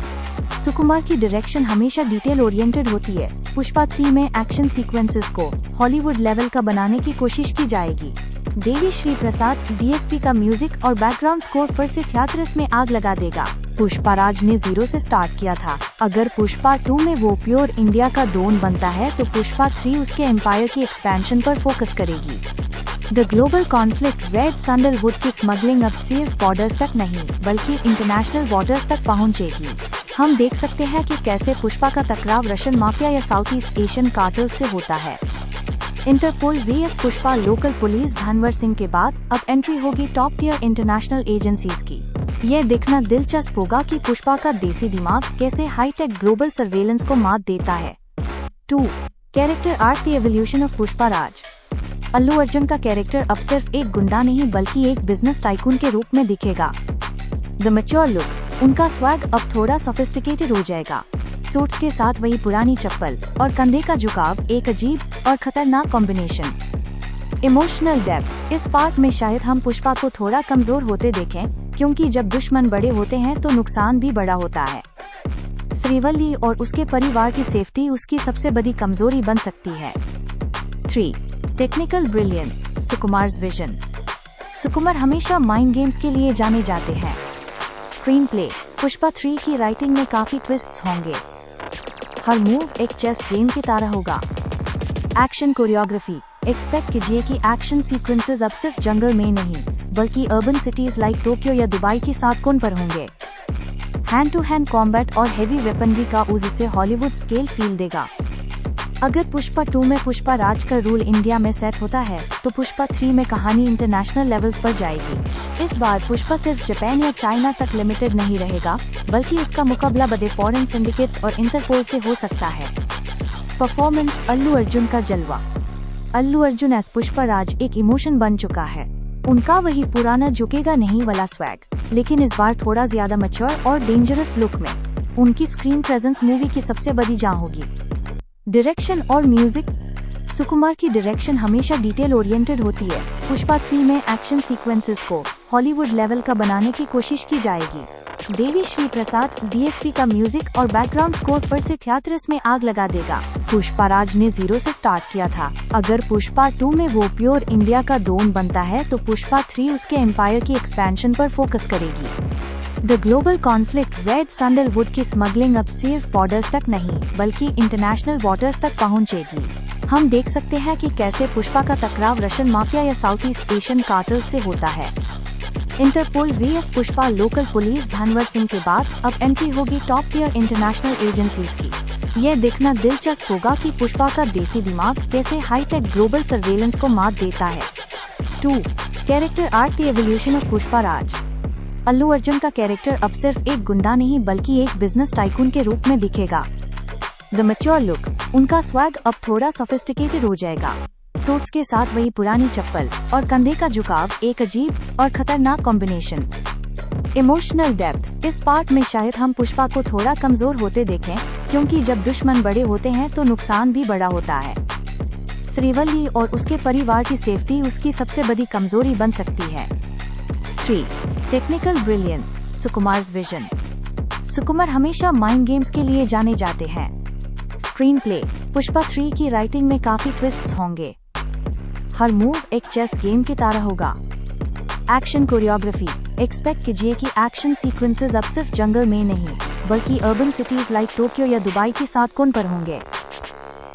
सुकुमार की डायरेक्शन हमेशा डिटेल ओरिएंटेड होती है। पुष्पा 3 में एक्शन सीक्वेंसेस को हॉलीवुड लेवल का बनाने की कोशिश की जाएगी। देवी श्री प्रसाद डीएसपी का म्यूजिक और बैकग्राउंड स्कोर पर से थिएटर्स में आग लगा देगा। पुष्पा राज ने 0 से स्टार्ट किया था। अगर पुष्पा 2 में वो प्योर इंडिया का डॉन बनता है तो पुष्पा 3 उसके एम्पायर की एक्सपेंशन पर फोकस करेगी। The global conflict red sandalwood की स्मगलिंग अब सिर्फ बॉर्डर्स तक नहीं बल्कि इंटरनेशनल वाटर्स तक पहुंचेगी। हम देख सकते हैं कि कैसे पुष्पा का टकराव रशियन माफिया या साउथ ईस्ट एशियन कार्टल्स से होता है। Interpol vs Pushpa local police Bhanwar Singh के बाद अब एंट्री होगी टॉप टियर इंटरनेशनल एजेंसीज की। यह देखना दिलचस्प होगा कि पुष्पा का देसी दिमाग कैसे हाईटेक ग्लोबल सर्वेलेंस को मात देता है। 2. Character arc the evolution of Pushpa Raj. Allu Arjun का कैरेक्टर अब सिर्फ एक गुंडा नहीं बल्कि एक बिजनेस टाइकून के रूप में दिखेगा। द मैच्योर लुक, उनका स्वैग अब थोड़ा सोफिस्टिकेटेड हो जाएगा। सूट्स के साथ वही पुरानी चप्पल और कंधे का झुकाव एक अजीब और खतरनाक कॉम्बिनेशन। इमोशनल डेप्थ, इस पार्ट में शायद हम पुष्पा को थोड़ा कमजोर होते देखें क्योंकि जब दुश्मन बड़े होते हैं तो नुकसान भी बड़ा होता है। श्रीवल्ली और उसके परिवार की सेफ्टी उसकी सबसे बड़ी कमजोरी बन सकती है। 3. Technical brilliance, Sukumar's vision. Sukumar हमेशा माइंड गेम्स के लिए जाने जाते हैं। स्क्रीन प्ले, पुष्पा 3 की राइटिंग में काफी ट्विस्ट्स होंगे। हर मूव एक चेस गेम की तरह होगा। एक्शन कोरियोग्राफी, एक्सपेक्ट कीजिए कि एक्शन सीक्वेंसेस अब सिर्फ जंगल में नहीं बल्कि अर्बन सिटीज लाइक टोक्यो या दुबई की सातकोन पर होंगे। हैंड टू हैंड कॉम्बैट और हेवी वेपनरी का यूज इसे हॉलीवुड स्केल फील देगा। अगर पुष्पा 2 में पुष्पा राज का रूल इंडिया में सेट होता है तो पुष्पा 3 में कहानी इंटरनेशनल लेवल्स पर जाएगी। इस बार पुष्पा सिर्फ जापान या चाइना तक लिमिटेड नहीं रहेगा बल्कि उसका मुकाबला बड़े फॉरेन सिंडिकेट्स और इंटरपोल से हो सकता है। परफॉर्मेंस, अल्लू अर्जुन का जलवा। अल्लू अर्जुन एस पुष्पा राज एक इमोशन बन चुका है। उनका वही पुराना झुकेगा नहीं वाला स्वैग, लेकिन इस बार थोड़ा ज्यादा मैच्योर और डेंजरस लुक में। उनकी स्क्रीन प्रेजेंस मूवी की सबसे बड़ी जान होगी। डायरेक्शन और म्यूजिक, सुकुमार की डायरेक्शन हमेशा डिटेल ओरिएंटेड होती है। पुष्पा 3 में एक्शन सीक्वेंसेस को हॉलीवुड लेवल का बनाने की कोशिश की जाएगी। देवी श्री प्रसाद डीएसपी का म्यूजिक और बैकग्राउंड स्कोर पर से थिएटर्स में आग लगा देगा। पुष्पा राज ने 0 से स्टार्ट किया था। अगर पुष्पा 2 में वो प्योर इंडिया का डॉन बनता है तो पुष्पा 3 उसके एम्पायर की एक्सपेंशन पर फोकस करेगी। The global conflict red sandalwood की स्मगलिंग अब सिर्फ बॉर्डर्स तक नहीं बल्कि इंटरनेशनल वाटर्स तक पहुंचेगी। हम देख सकते हैं कि कैसे पुष्पा का टकराव रशियन माफिया या साउथ ईस्ट एशियन कार्टल्स से होता है। Interpol vs Pushpa local police Bhanwar Singh के बाद अब एंट्री होगी टॉप टियर इंटरनेशनल एजेंसीज की। यह देखना दिलचस्प होगा कि पुष्पा का देसी दिमाग कैसे हाईटेक ग्लोबल सर्वेलेंस को मात देता है। 2. Character arc the evolution of Pushpa Raj. Allu Arjun का कैरेक्टर अब सिर्फ एक गुंडा नहीं बल्कि एक बिजनेस टाइकून के रूप में दिखेगा। द मैच्योर लुक, उनका स्वैग अब थोड़ा सोफिस्टिकेटेड हो जाएगा। सूट्स के साथ वही पुरानी चप्पल और कंधे का झुकाव एक अजीब और खतरनाक कॉम्बिनेशन। इमोशनल डेप्थ, इस पार्ट में शायद हम पुष्पा को थोड़ा कमजोर होते देखें क्योंकि जब दुश्मन बड़े होते हैं तो नुकसान भी बड़ा होता है। श्रीवल्ली और उसके परिवार की सेफ्टी उसकी सबसे बड़ी कमजोरी बन सकती है। 3. Technical brilliance, Sukumar's vision. Sukumar हमेशा माइंड गेम्स के लिए जाने जाते हैं। स्क्रीन प्ले, पुष्पा 3 की राइटिंग में काफी ट्विस्ट्स होंगे। हर मूव एक चेस गेम की तरह होगा। एक्शन कोरियोग्राफी, एक्सपेक्ट कीजिए कि एक्शन सीक्वेंसेस अब सिर्फ जंगल में नहीं बल्कि अर्बन सिटीज लाइक टोक्यो या दुबई की सातकोन पर होंगे।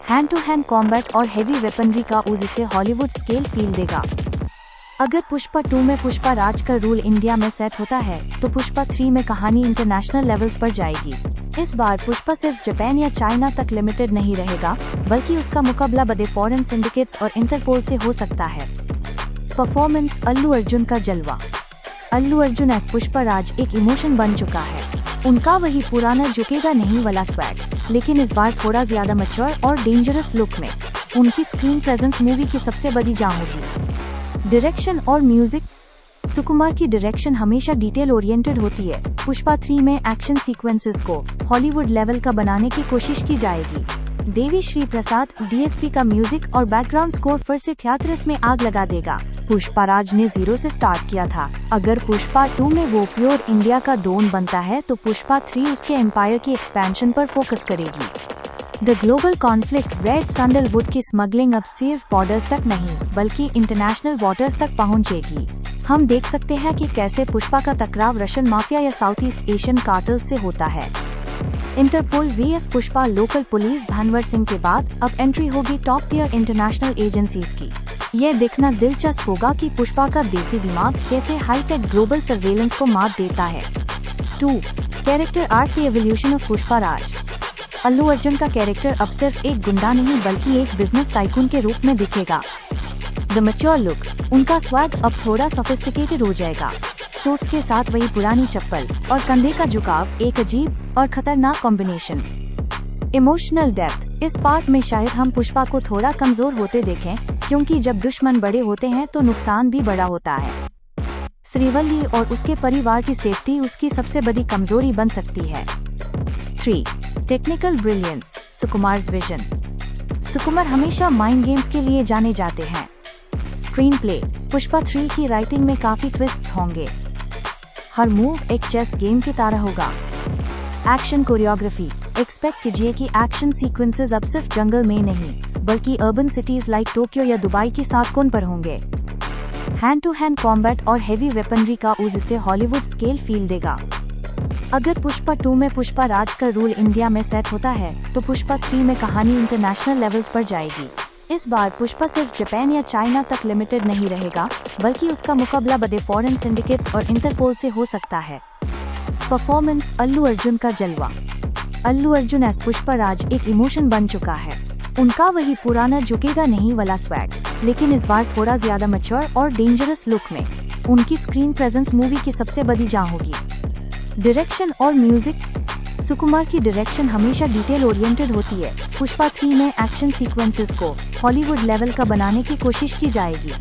हैंड टू हैंड कॉम्बैट और हेवी वेपनरी का यूज इसे हॉलीवुड स्केल फील देगा। अगर पुष्पा 2 में पुष्पा राज का रूल इंडिया में सेट होता है तो पुष्पा 3 में कहानी इंटरनेशनल लेवल्स पर जाएगी। इस बार पुष्पा सिर्फ जापान या चाइना तक लिमिटेड नहीं रहेगा बल्कि उसका मुकाबला बड़े फॉरेन सिंडिकेट्स और इंटरपोल से हो सकता है। परफॉर्मेंस, अल्लू अर्जुन का जलवा। अल्लू अर्जुन एस पुष्पा राज एक इमोशन बन चुका है। उनका वही पुराना झुकेगा नहीं वाला स्वैग, लेकिन इस बार थोड़ा ज्यादा मैच्योर और डेंजरस लुक में। उनकी स्क्रीन प्रेजेंस मूवी की सबसे बड़ी जान होगी। डायरेक्शन और म्यूजिक, सुकुमार की डायरेक्शन हमेशा डिटेल ओरिएंटेड होती है। पुष्पा 3 में एक्शन सीक्वेंसेस को हॉलीवुड लेवल का बनाने की कोशिश की जाएगी। देवी श्री प्रसाद डीएसपी का म्यूजिक और बैकग्राउंड स्कोर फिर से थिएटर्स में आग लगा देगा। पुष्पा राज ने 0 से स्टार्ट किया था। अगर पुष्पा 2 में वो प्योर इंडिया का डॉन बनता है तो पुष्पा 3 उसके एम्पायर की एक्सपेंशन पर फोकस करेगी। The global conflict red sandalwood की स्मगलिंग अब सिर्फ बॉर्डर्स तक नहीं बल्कि इंटरनेशनल वाटर्स तक पहुंचेगी। हम देख सकते हैं कि कैसे पुष्पा का टकराव रशियन माफिया या साउथ ईस्ट एशियन कार्टल्स से होता है। Interpol vs Pushpa local police Bhanwar Singh के बाद अब एंट्री होगी टॉप टियर इंटरनेशनल एजेंसीज की। यह देखना दिलचस्प होगा कि पुष्पा का देसी दिमाग कैसे हाईटेक ग्लोबल सर्वेलेंस को मात देता है। 2. Character arc the evolution of Pushpa Raj. Allu Arjun का कैरेक्टर अब सिर्फ एक गुंडा नहीं बल्कि एक बिजनेस टाइकून के रूप में दिखेगा। द मैच्योर लुक, उनका स्वैग अब थोड़ा सोफिस्टिकेटेड हो जाएगा। सूट्स के साथ वही पुरानी चप्पल और कंधे का झुकाव, एक अजीब और खतरनाक कॉम्बिनेशन। इमोशनल डेप्थ, इस पार्ट में शायद हम पुष्पा को थोड़ा कमजोर होते देखें, क्योंकि जब दुश्मन बड़े होते हैं तो नुकसान भी बड़ा होता है। श्रीवल्ली और उसके परिवार की सेफ्टी उसकी सबसे बड़ी कमजोरी बन सकती है। 3. Technical brilliance, Sukumar's vision. Sukumar हमेशा माइंड गेम्स के लिए जाने जाते हैं। स्क्रीन प्ले, पुष्पा 3 की राइटिंग में काफी ट्विस्ट्स होंगे। हर मूव एक चेस गेम की तरह होगा। एक्शन कोरियोग्राफी, एक्सपेक्ट कीजिए कि एक्शन सीक्वेंसेस अब सिर्फ जंगल में नहीं बल्कि अर्बन सिटीज लाइक टोक्यो या दुबई की सातकोन पर होंगे। हैंड टू हैंड कॉम्बैट और हेवी वेपनरी का यूज इसे हॉलीवुड स्केल फील देगा। अगर पुष्पा 2 में पुष्पा राज का रूल इंडिया में सेट होता है तो पुष्पा 3 में कहानी इंटरनेशनल लेवल्स पर जाएगी। इस बार पुष्पा सिर्फ जापान या चाइना तक लिमिटेड नहीं रहेगा बल्कि उसका मुकाबला बड़े फॉरेन सिंडिकेट्स और इंटरपोल से हो सकता है। परफॉर्मेंस, अल्लू अर्जुन का जलवा। अल्लू अर्जुन एस पुष्पा राज एक इमोशन बन चुका है। उनका वही पुराना झुकेगा नहीं वाला स्वैग, लेकिन इस बार थोड़ा ज्यादा मैच्योर और डेंजरस लुक में। उनकी स्क्रीन प्रेजेंस मूवी की सबसे बड़ी जान होगी। डायरेक्शन और म्यूजिक, सुकुमार की डायरेक्शन हमेशा डिटेल ओरिएंटेड होती है। पुष्पा 3 में एक्शन सीक्वेंसेस को हॉलीवुड लेवल का बनाने की कोशिश की जाएगी।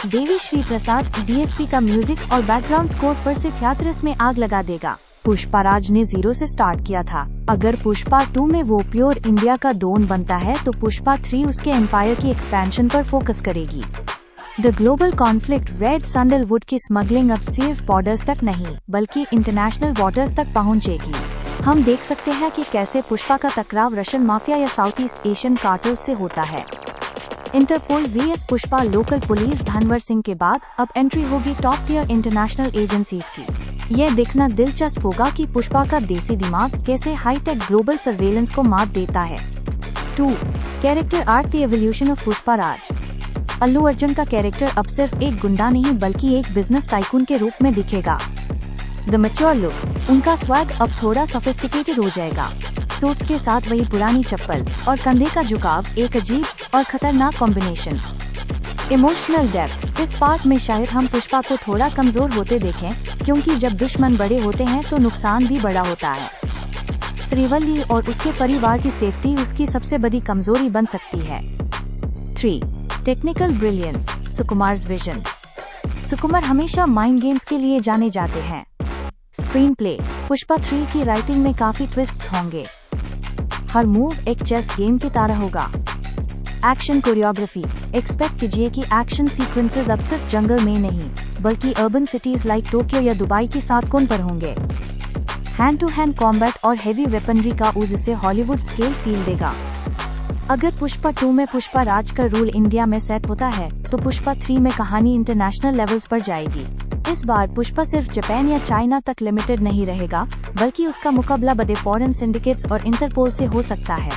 देवी श्री प्रसाद डीएसपी का म्यूजिक और बैकग्राउंड स्कोर पर से थिएटर्स में आग लगा देगा। पुष्पा राज ने 0 से स्टार्ट किया था। अगर पुष्पा 2 में वो प्योर इंडिया का डॉन बनता है तो पुष्पा 3 उसके एम्पायर की एक्सपेंशन पर फोकस करेगी। The global conflict, red sandalwood की स्मगलिंग अब सिर्फ बॉर्डर्स तक नहीं बल्कि इंटरनेशनल वाटर्स तक पहुंचेगी। हम देख सकते हैं कि कैसे पुष्पा का टकराव रशियन माफिया या साउथ ईस्ट एशियन कार्टल्स से होता है। Interpol VS Pushpa local police Dhanwar Singh के बाद अब एंट्री होगी टॉप टियर इंटरनेशनल एजेंसीज की। यह देखना दिलचस्प होगा कि पुष्पा का देसी दिमाग कैसे हाईटेक ग्लोबल सर्वेलेंस को मात देता है। 2. Character arc the evolution of Pushpa Raj. Allu Arjun का कैरेक्टर अब सिर्फ एक गुंडा नहीं बल्कि एक बिजनेस टाइकून के रूप में दिखेगा। द मैच्योर लुक, उनका स्वैग अब थोड़ा सोफिस्टिकेटेड हो जाएगा। सूट्स के साथ वही पुरानी चप्पल और कंधे का झुकाव, एक अजीब और खतरनाक कॉम्बिनेशन। इमोशनल डेप्थ, इस पार्ट में शायद हम पुष्पा को थोड़ा कमजोर होते देखें, क्योंकि जब दुश्मन बड़े होते हैं तो नुकसान भी बड़ा होता है। श्रीवल्ली और उसके परिवार की सेफ्टी उसकी सबसे बड़ी कमजोरी बन सकती है। 3. Technical brilliance, Sukumar's vision. Sukumar हमेशा माइंड गेम्स के लिए जाने जाते हैं। स्क्रीन प्ले, पुष्पा 3 की राइटिंग में काफी ट्विस्ट्स होंगे। हर मूव एक चेस गेम की तरह होगा। एक्शन कोरियोग्राफी, एक्सपेक्ट कीजिए कि एक्शन सीक्वेंसेस अब सिर्फ जंगल में नहीं बल्कि अर्बन सिटीज लाइक टोक्यो या दुबई की सातकोन पर होंगे। हैंड टू हैंड कॉम्बैट और हेवी वेपनरी का यूज इसे हॉलीवुड स्केल फील देगा। अगर पुष्पा 2 में पुष्पा राज का रूल इंडिया में सेट होता है तो पुष्पा 3 में कहानी इंटरनेशनल लेवल्स पर जाएगी। इस बार पुष्पा सिर्फ जापान या चाइना तक लिमिटेड नहीं रहेगा बल्कि उसका मुकाबला बड़े फॉरेन सिंडिकेट्स और इंटरपोल से हो सकता है।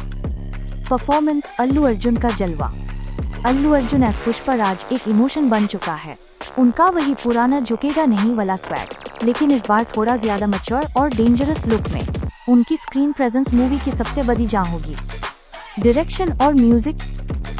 परफॉर्मेंस, अल्लू अर्जुन का जलवा। अल्लू अर्जुन एस पुष्पा राज एक इमोशन बन चुका है। उनका वही पुराना झुकेगा नहीं वाला स्वैग, लेकिन इस बार थोड़ा ज्यादा मैच्योर और डेंजरस लुक में। उनकी स्क्रीन प्रेजेंस मूवी की सबसे बड़ी जान होगी। डायरेक्शन और म्यूजिक,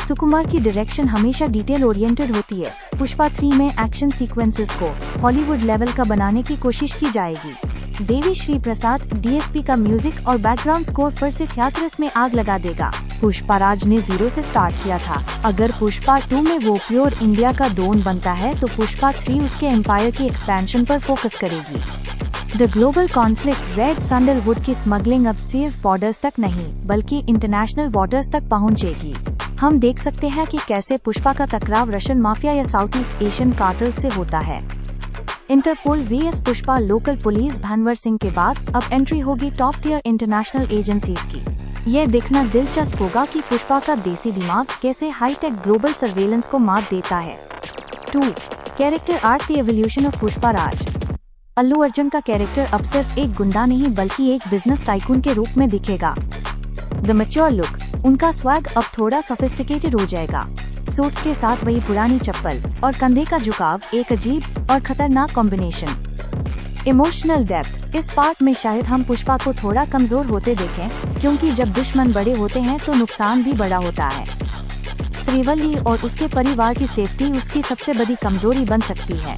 सुकुमार की डायरेक्शन हमेशा डिटेल ओरिएंटेड होती है। पुष्पा 3 में एक्शन सीक्वेंसेस को हॉलीवुड लेवल का बनाने की कोशिश की जाएगी। देवी श्री प्रसाद डीएसपी का म्यूजिक और बैकग्राउंड स्कोर पर से थिएटर्स में आग लगा देगा। पुष्पा राज ने 0 से स्टार्ट किया था। अगर पुष्पा 2 में वो प्योर इंडिया का डॉन बनता है तो पुष्पा 3 उसके एम्पायर की एक्सपेंशन पर फोकस करेगी। The global conflict, red sandalwood की स्मगलिंग अब सिर्फ बॉर्डर्स तक नहीं बल्कि इंटरनेशनल वाटर्स तक पहुंचेगी। हम देख सकते हैं कि कैसे पुष्पा का टकराव रशियन माफिया या साउथ ईस्ट एशियन कार्टल्स से होता है। Interpol VS Pushpa local police Dhanwar Singh के बाद अब एंट्री होगी टॉप टियर इंटरनेशनल एजेंसीज की। यह देखना दिलचस्प होगा कि पुष्पा का देसी दिमाग कैसे हाईटेक ग्लोबल सर्वेलेंस को मात देता है। 2. Character arc the evolution of Pushpa Raj. Allu Arjun का कैरेक्टर अब सिर्फ एक गुंडा नहीं बल्कि एक बिजनेस टाइकून के रूप में दिखेगा। द मैच्योर लुक, उनका स्वैग अब थोड़ा सोफिस्टिकेटेड हो जाएगा। सूट्स के साथ वही पुरानी चप्पल और कंधे का झुकाव एक अजीब और खतरनाक कॉम्बिनेशन। Emotional depth. इस पार्ट में शायद हम पुष्पा को थोड़ा कमजोर होते देखें, क्योंकि जब दुश्मन बड़े होते हैं तो नुकसान भी बड़ा होता है। श्रीवल्ली और उसके परिवार की सेफ्टी उसकी सबसे बड़ी कमजोरी बन सकती है।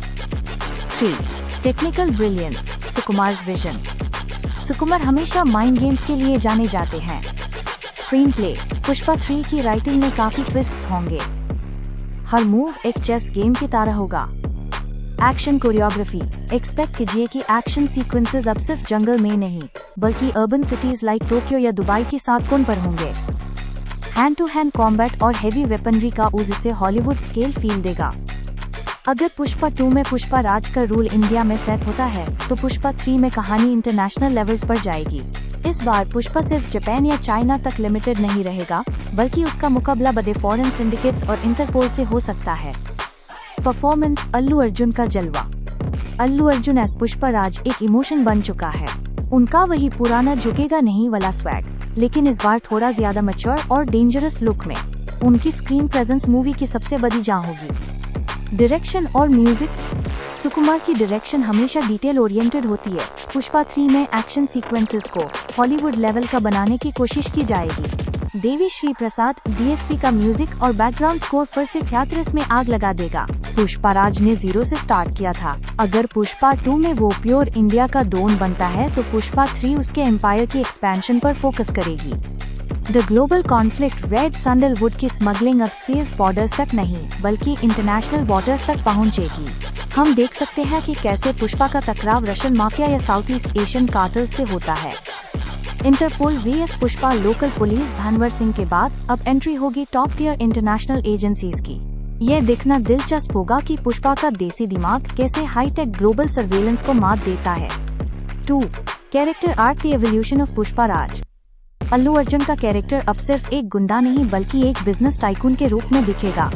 3. Technical brilliance. Sukumar's vision. Sukumar हमेशा माइंड गेम्स के लिए जाने जाते हैं। Screen play. पुष्पा 3 की राइटिंग में काफी ट्विस्ट्स होंगे। हर मूव एक चेस गेम की तरह होगा। Action choreography. एक्सपेक्ट कीजिए कि एक्शन सीक्वेंसेस अब सिर्फ जंगल में नहीं, बल्कि अर्बन सिटीज लाइक टोक्यो या दुबई की सातकोन पर होंगे। हैंड टू हैंड कॉम्बैट और हेवी वेपनरी का यूज इसे हॉलीवुड स्केल फील देगा। अगर पुष्पा 2 में पुष्पा राज का रूल इंडिया में सेट होता है, तो पुष्पा 3 में कहानी इंटरनेशनल लेवल्स पर जाएगी। इस बार पुष्पा सिर्फ जापान या चाइना तक लिमिटेड नहीं रहेगा, बल्कि उसका मुकाबला बड़े फॉरेन सिंडिकेट्स और इंटरपोल से हो सकता है। परफॉर्मेंस। अल्लू अर्जुन का जलवा। अल्लू अर्जुन एस पुष्पा राज एक इमोशन बन चुका है। उनका वही पुराना झुकेगा नहीं वाला स्वैग, लेकिन इस बार थोड़ा ज्यादा मैच्योर और डेंजरस लुक में। उनकी स्क्रीन प्रेजेंस मूवी की सबसे बड़ी जान होगी। डायरेक्शन और म्यूजिक। सुकुमार की डायरेक्शन हमेशा डिटेल ओरिएंटेड होती है। पुष्पा 3 में एक्शन सीक्वेंसेस को हॉलीवुड लेवल का बनाने की कोशिश की जाएगी। देवी श्री प्रसाद डीएसपी का म्यूजिक और बैकग्राउंड स्कोर फिर से थिएटर्स में आग लगा देगा। पुष्पा राज ने 0 से स्टार्ट किया था। अगर पुष्पा 2 में वो प्योर इंडिया का डॉन बनता है, तो पुष्पा 3 उसके एम्पायर की एक्सपेंशन पर फोकस करेगी। The global conflict. Red sandalwood की स्मगलिंग अब सिर्फ बॉर्डर्स तक नहीं, बल्कि इंटरनेशनल वाटर्स तक पहुंचेगी। हम देख सकते हैं कि कैसे पुष्पा का टकराव रशियन माफिया या साउथ ईस्ट एशियन कार्टल्स से होता है। Interpol VS Pushpa local police. Bhanwar Singh के बाद अब एंट्री होगी टॉप टियर इंटरनेशनल एजेंसीज की। यह देखना दिलचस्प होगा कि पुष्पा का देसी दिमाग कैसे हाईटेक ग्लोबल सर्वेलेंस को मात देता है। 2. Character arc. The evolution of Pushpa Raj. Allu Arjun का कैरेक्टर अब सिर्फ एक गुंडा नहीं, बल्कि एक बिजनेस टाइकून के रूप में दिखेगा।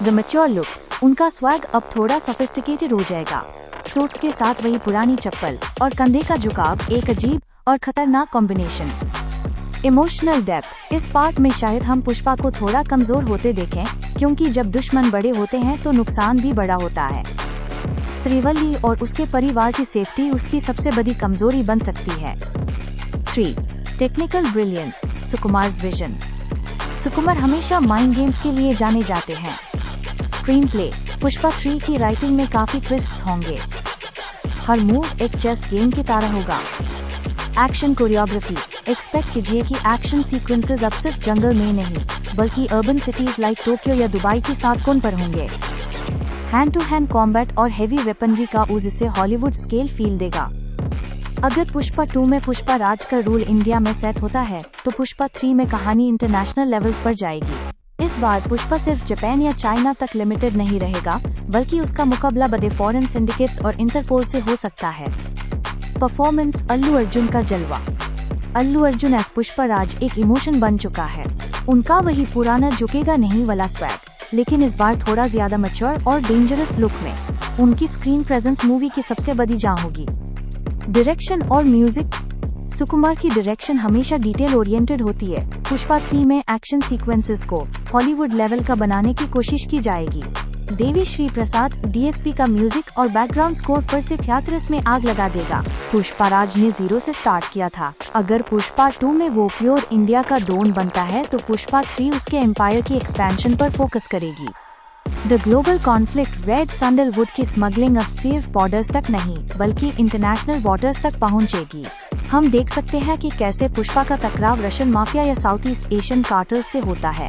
The mature look. उनका स्वैग अब थोड़ा सोफिस्टिकेटेड हो जाएगा। सूट्स के साथ वही पुरानी चप्पल और कंधे का झुकाव एक अजीब और खतरनाक कॉम्बिनेशन। Emotional depth. इस पार्ट में शायद हम पुष्पा को थोड़ा कमजोर होते देखें, क्योंकि जब दुश्मन बड़े होते हैं तो नुकसान भी बड़ा होता है। श्रीवल्ली और उसके परिवार की सेफ्टी उसकी सबसे बड़ी कमजोरी बन सकती है। 3. Technical brilliance. Sukumar's vision. Sukumar हमेशा माइंड गेम्स के लिए जाने जाते हैं। Screen play. पुष्पा 3 की राइटिंग में काफी ट्विस्ट्स होंगे। हर मूव एक चेस गेम की तरह होगा। Action choreography. एक्सपेक्ट कीजिए कि एक्शन सीक्वेंसेस अब सिर्फ जंगल में नहीं, बल्कि अर्बन सिटीज लाइक टोक्यो या दुबई की सातकोन पर होंगे। हैंड टू हैंड कॉम्बैट और हेवी वेपनरी का यूज इसे हॉलीवुड स्केल फील देगा। अगर पुष्पा 2 में पुष्पा राज का रूल इंडिया में सेट होता है, तो पुष्पा 3 में कहानी इंटरनेशनल लेवल्स पर जाएगी। इस बार पुष्पा सिर्फ जापान या चाइना तक लिमिटेड नहीं रहेगा, बल्कि उसका मुकाबला बड़े फॉरेन सिंडिकेट्स और इंटरपोल से हो सकता है। परफॉर्मेंस। अल्लू अर्जुन का जलवा। अल्लू अर्जुन एस पुष्पा राज एक इमोशन बन चुका है। उनका वही पुराना झुकेगा नहीं वाला स्वैग, लेकिन इस बार थोड़ा ज्यादा मैच्योर और डेंजरस लुक में। उनकी स्क्रीन प्रेजेंस मूवी की सबसे बड़ी जान होगी। डायरेक्शन और म्यूजिक। सुकुमार की डायरेक्शन हमेशा डिटेल ओरिएंटेड होती है। पुष्पा 3 में एक्शन सीक्वेंसेस को हॉलीवुड लेवल का बनाने की कोशिश की जाएगी। देवी श्री प्रसाद डीएसपी का म्यूजिक और बैकग्राउंड स्कोर फिर से थिएटर्स में आग लगा देगा। पुष्पा राज ने 0 से स्टार्ट किया था। अगर पुष्पा 2 में वो प्योर इंडिया का डॉन बनता है, तो पुष्पा 3 उसके एम्पायर की एक्सपेंशन पर फोकस करेगी। The global conflict. Red sandalwood की स्मगलिंग अब सिर्फ बॉर्डर्स तक नहीं, बल्कि इंटरनेशनल वाटर्स तक पहुंचेगी। हम देख सकते हैं कि कैसे पुष्पा का टकराव रशियन माफिया या साउथ ईस्ट एशियन कार्टल्स से होता है।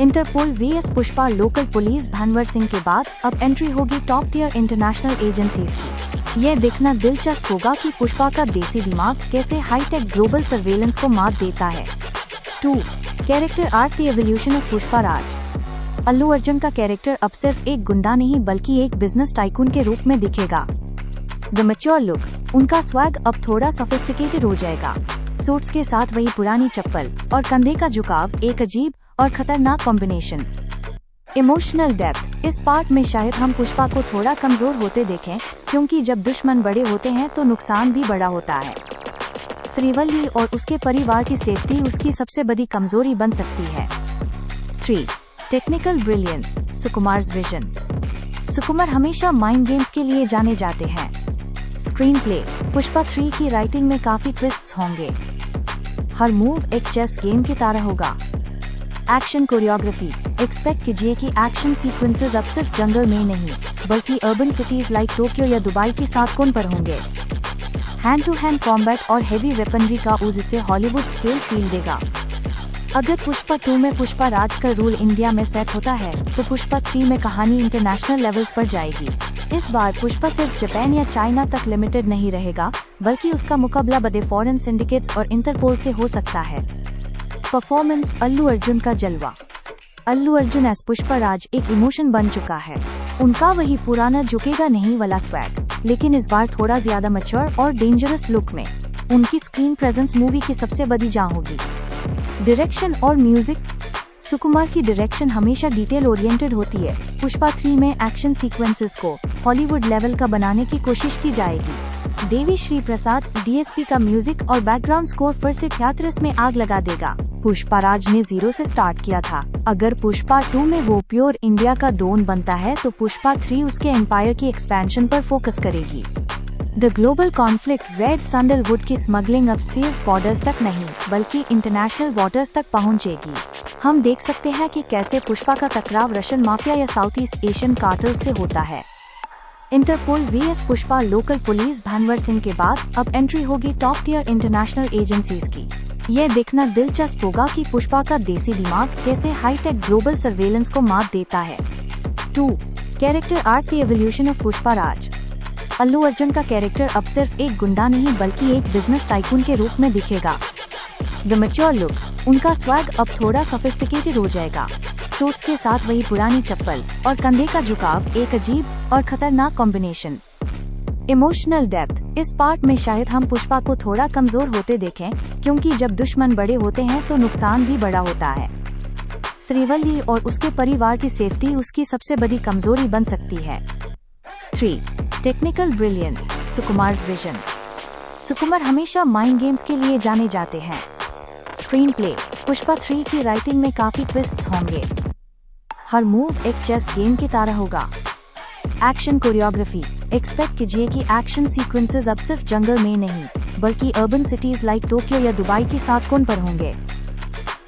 Interpol VS Pushpa local police. Bhanwar Singh के बाद अब एंट्री होगी टॉप टियर इंटरनेशनल एजेंसीज की। यह देखना दिलचस्प होगा कि पुष्पा का देसी दिमाग कैसे हाईटेक ग्लोबल सर्वेलेंस को मात देता है। 2. Character arc. The evolution of Pushpa Raj. Allu Arjun का कैरेक्टर अब सिर्फ एक गुंडा नहीं, बल्कि एक बिजनेस टाइकून के रूप में दिखेगा। The mature look. उनका स्वैग अब थोड़ा सोफिस्टिकेटेड हो जाएगा। सूट्स के साथ वही पुरानी चप्पल और कंधे का झुकाव एक अजीब और खतरनाक कॉम्बिनेशन। Emotional depth. इस पार्ट में शायद हम पुष्पा को थोड़ा कमजोर होते देखें, क्योंकि जब दुश्मन बड़े होते हैं तो नुकसान भी बड़ा होता है। श्रीवल्ली और उसके परिवार की सेफ्टी उसकी सबसे बड़ी कमजोरी बन सकती है। 3. Technical brilliance, Sukumar's vision. Sukumar हमेशा माइंड गेम्स के लिए जाने जाते हैं। स्क्रीन प्ले, पुष्पा 3 की राइटिंग में काफी ट्विस्ट्स होंगे। हर मूव एक चेस गेम की तरह होगा। एक्शन कोरियोग्राफी, एक्सपेक्ट कीजिए कि एक्शन सीक्वेंसेस अब सिर्फ जंगल में नहीं बल्कि अर्बन सिटीज लाइक टोक्यो या दुबई के साथ कोन पर होंगे। हैंड टू हैंड कॉम्बैट और हेवी वेपनरी का यूज इसे हॉलीवुड स्केल फील देगा। अगर पुष्पा 2 में पुष्पा राज का रूल इंडिया में सेट होता है तो पुष्पा 3 में कहानी इंटरनेशनल लेवल्स पर जाएगी। इस बार पुष्पा सिर्फ जापान या चाइना तक लिमिटेड नहीं रहेगा बल्कि उसका मुकाबला बड़े फॉरेन सिंडिकेट्स और इंटरपोल से हो सकता है। परफॉर्मेंस, अल्लू अर्जुन का जलवा। अल्लू अर्जुन एस पुष्पा राज एक इमोशन बन चुका है। उनका वही पुराना झुकेगा नहीं वाला स्वैग, लेकिन इस बार थोड़ा ज्यादा मैच्योर और डेंजरस लुक में। उनकी स्क्रीन प्रेजेंस मूवी की सबसे बड़ी जान होगी। डायरेक्शन और म्यूजिक, सुकुमार की डायरेक्शन हमेशा डिटेल ओरिएंटेड होती है। पुष्पा 3 में एक्शन सीक्वेंसेस को हॉलीवुड लेवल का बनाने की कोशिश की जाएगी। देवी श्री प्रसाद डीएसपी का म्यूजिक और बैकग्राउंड स्कोर फिर से थिएटर्स में आग लगा देगा। पुष्पा राज ने 0 से स्टार्ट किया था। अगर पुष्पा 2 में वो प्योर इंडिया का डॉन बनता है तो पुष्पा 3 उसके एम्पायर की एक्सपेंशन पर फोकस करेगी। The global conflict, red sandalwood की स्मगलिंग अब सिर्फ बॉर्डर्स तक नहीं बल्कि इंटरनेशनल वाटर्स तक पहुंचेगी। हम देख सकते हैं कि कैसे पुष्पा का टकराव रशियन माफिया या साउथ ईस्ट एशियन कार्टेल से होता है। Interpol VS Pushpa local police, Bhanwar Singh के बाद अब एंट्री होगी टॉप टियर इंटरनेशनल एजेंसीज की। यह देखना दिलचस्प होगा कि पुष्पा का देसी दिमाग कैसे हाईटेक ग्लोबल सर्वेलेंस को मात देता है। 2. Character arc, the evolution of Pushpa Raj. Allu Arjun का कैरेक्टर अब सिर्फ एक गुंडा नहीं बल्कि एक बिजनेस टाइकून के रूप में दिखेगा। द मैच्योर लुक, उनका स्वैग अब थोड़ा सोफिस्टिकेटेड हो जाएगा। सूट्स के साथ वही पुरानी चप्पल और कंधे का झुकाव, एक अजीब और खतरनाक कॉम्बिनेशन। इमोशनल डेप्थ, इस पार्ट में शायद हम पुष्पा को थोड़ा कमजोर होते देखें क्योंकि जब दुश्मन बड़े होते हैं तो नुकसान भी बड़ा होता है। श्रीवल्ली और उसके परिवार की सेफ्टी उसकी सबसे बड़ी कमजोरी बन सकती है। 3. Technical brilliance, Sukumar's vision. Sukumar हमेशा माइंड गेम्स के लिए जाने जाते हैं। स्क्रीन प्ले, पुष्पा 3 की राइटिंग में काफी ट्विस्ट्स होंगे। हर मूव एक चेस गेम की तरह होगा। एक्शन कोरियोग्राफी, एक्सपेक्ट कीजिए कि एक्शन सीक्वेंसेस अब सिर्फ जंगल में नहीं बल्कि अर्बन सिटीज लाइक टोक्यो या दुबई के साथ कोन पर होंगे।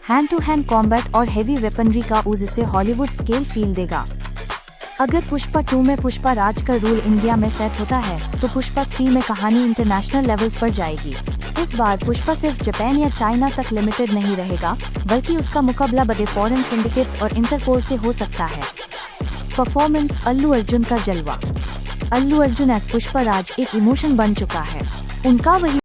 हैंड टू हैंड कॉम्बैट और हेवी वेपनरी का यूज इसे हॉलीवुड स्केल फील देगा। अगर पुष्पा 2 में पुष्पा राज का रूल इंडिया में सेट होता है तो पुष्पा 3 में कहानी इंटरनेशनल लेवल्स पर जाएगी। इस बार पुष्पा सिर्फ जापान या चाइना तक लिमिटेड नहीं रहेगा बल्कि उसका मुकाबला बड़े फॉरेन सिंडिकेट्स और इंटरपोल से हो सकता है। परफॉर्मेंस, अल्लू अर्जुन का जलवा। अल्लू अर्जुन एस पुष्पा राज एक इमोशन बन चुका है। उनका वही